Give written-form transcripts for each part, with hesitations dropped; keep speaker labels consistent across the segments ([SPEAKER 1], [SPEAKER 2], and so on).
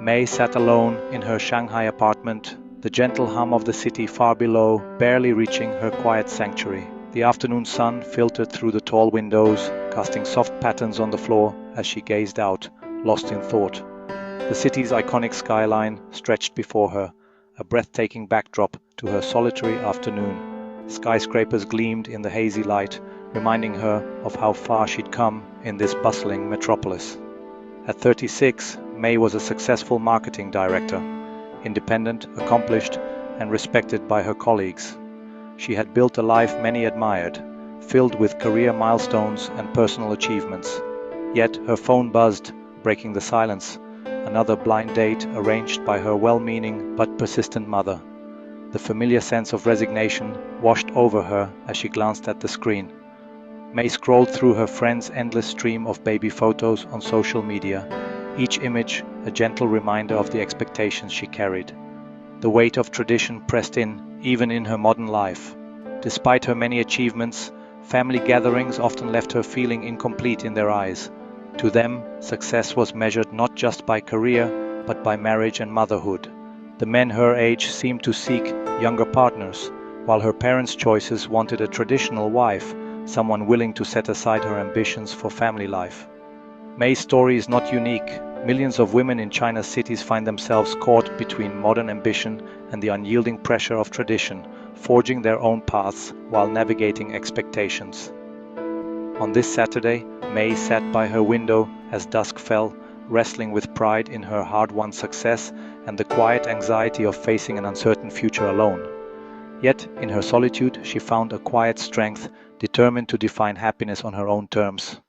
[SPEAKER 1] May sat alone in her Shanghai apartment, the gentle hum of the city far below barely reaching her quiet sanctuary. The afternoon sun filtered through the tall windows, casting soft patterns on the floor as she gazed out, lost in thought. The city's iconic skyline stretched before her, a breathtaking backdrop to her solitary afternoon. Skyscrapers gleamed in the hazy light, reminding her of how far she'd come in this bustling metropolis. At 36, May was a successful marketing director, independent, accomplished, and respected by her colleagues. She had built a life many admired, filled with career milestones and personal achievements. Yet her phone buzzed, breaking the silence. Another blind date arranged by her well-meaning but persistent mother. The familiar sense of resignation washed over her as she glanced at the screen. May scrolled through her friend's endless stream of baby photos on social media, each image a gentle reminder of the expectations she carried. The weight of tradition pressed in, even in her modern life. Despite her many achievements, family gatherings often left her feeling incomplete in their eyes. To them, success was measured not just by career, but by marriage and motherhood. The men her age seemed to seek younger partners, while her parents' choices wanted a traditional wife, someone willing to set aside her ambitions for family life. May's story is not unique. Millions of women in China's cities find themselves caught between modern ambition and the unyielding pressure of tradition, forging their own paths while navigating expectations. On this Saturday, May sat by her window as dusk fell, wrestling with pride in her hard-won success and the quiet anxiety of facing an uncertain future alone. Yet, in her solitude, she found a quiet strength, determined to define happiness on her own terms.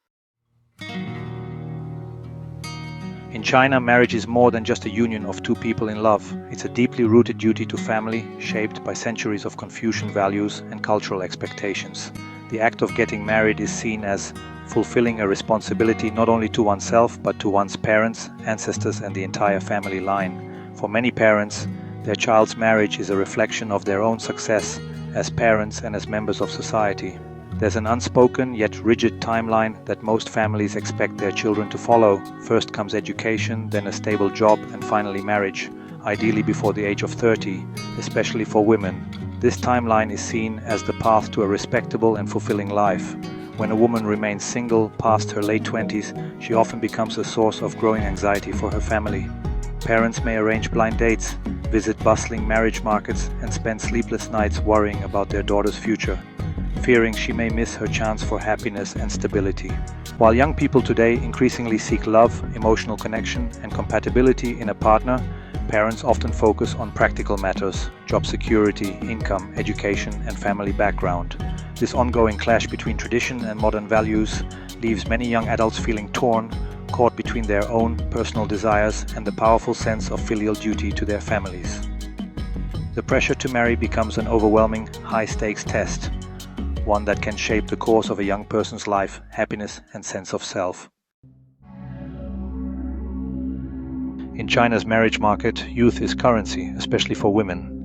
[SPEAKER 1] In China, marriage is more than just a union of two people in love. It's a deeply rooted duty to family, shaped by centuries of Confucian values and cultural expectations. The act of getting married is seen as fulfilling a responsibility not only to oneself, but to one's parents, ancestors, and the entire family line. For many parents, their child's marriage is a reflection of their own success as parents and as members of society. There's an unspoken yet rigid timeline that most families expect their children to follow. First comes education, then a stable job, and finally marriage, ideally before the age of 30, especially for women. This timeline is seen as the path to a respectable and fulfilling life. When a woman remains single past her late 20s, she often becomes a source of growing anxiety for her family. Parents may arrange blind dates, visit bustling marriage markets, and spend sleepless nights worrying about their daughter's future, fearing she may miss her chance for happiness and stability. While young people today increasingly seek love, emotional connection, and compatibility in a partner, parents often focus on practical matters: job security, income, education, and family background. This ongoing clash between tradition and modern values leaves many young adults feeling torn, caught between their own personal desires and the powerful sense of filial duty to their families. The pressure to marry becomes an overwhelming, high-stakes test, one that can shape the course of a young person's life, happiness, and sense of self. In China's marriage market, youth is currency, especially for women.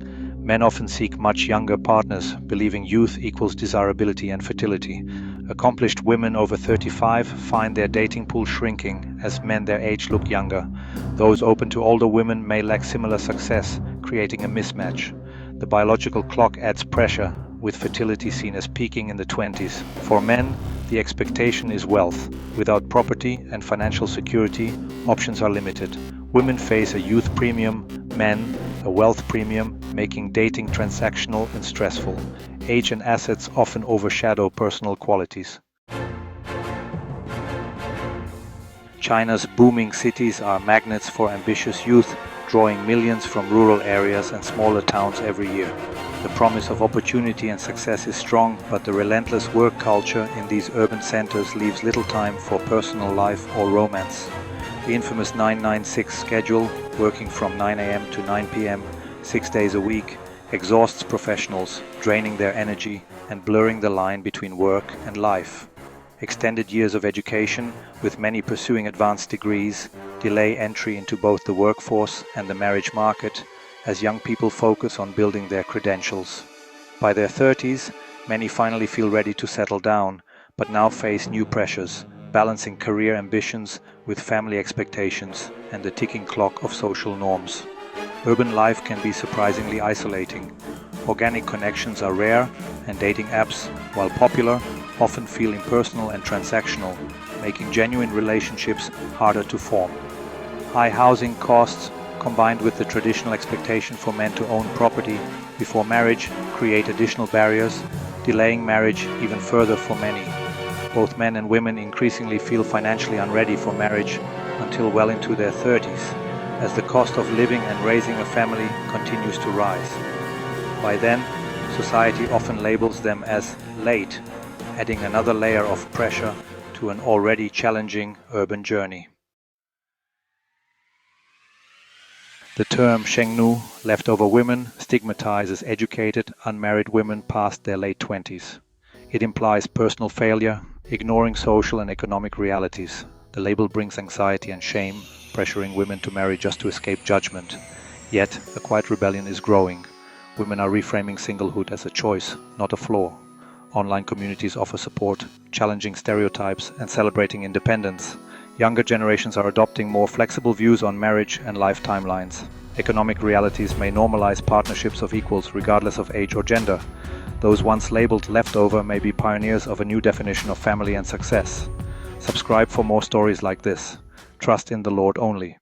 [SPEAKER 1] Men often seek much younger partners, believing youth equals desirability and fertility. Accomplished women over 35 find their dating pool shrinking as men their age look younger. Those open to older women may lack similar success, creating a mismatch. The biological clock adds pressure, with fertility seen as peaking in the 20s. For men, the expectation is wealth. Without property and financial security, options are limited. Women face a youth premium, men a wealth premium, making dating transactional and stressful. Age and assets often overshadow personal qualities. China's booming cities are magnets for ambitious youth, drawing millions from rural areas and smaller towns every year. The promise of opportunity and success is strong, but the relentless work culture in these urban centers leaves little time for personal life or romance. The infamous 996 schedule, working from 9 a.m. to 9 p.m., 6 days a week, exhausts professionals, draining their energy and blurring the line between work and life. Extended years of education, with many pursuing advanced degrees, delay entry into both the workforce and the marriage market, as young people focus on building their credentials. By their 30s, many finally feel ready to settle down, but now face new pressures: balancing career ambitions with family expectations and the ticking clock of social norms. Urban life can be surprisingly isolating. Organic connections are rare, and dating apps, while popular, often feel impersonal and transactional, making genuine relationships harder to form. High housing costs, combined with the traditional expectation for men to own property before marriage, create additional barriers, delaying marriage even further for many. Both men and women increasingly feel financially unready for marriage until well into their 30s, as the cost of living and raising a family continues to rise. By then, society often labels them as late, adding another layer of pressure to an already challenging urban journey. The term Shengnu, leftover women, stigmatizes educated, unmarried women past their late 20s. It implies personal failure, ignoring social and economic realities. The label brings anxiety and shame, pressuring women to marry just to escape judgment. Yet, a quiet rebellion is growing. Women are reframing singlehood as a choice, not a flaw. Online communities offer support, challenging stereotypes and celebrating independence. Younger generations are adopting more flexible views on marriage and life timelines. Economic realities may normalize partnerships of equals regardless of age or gender. Those once labeled leftover may be pioneers of a new definition of family and success. Subscribe for more stories like this. Trust in the Lord only.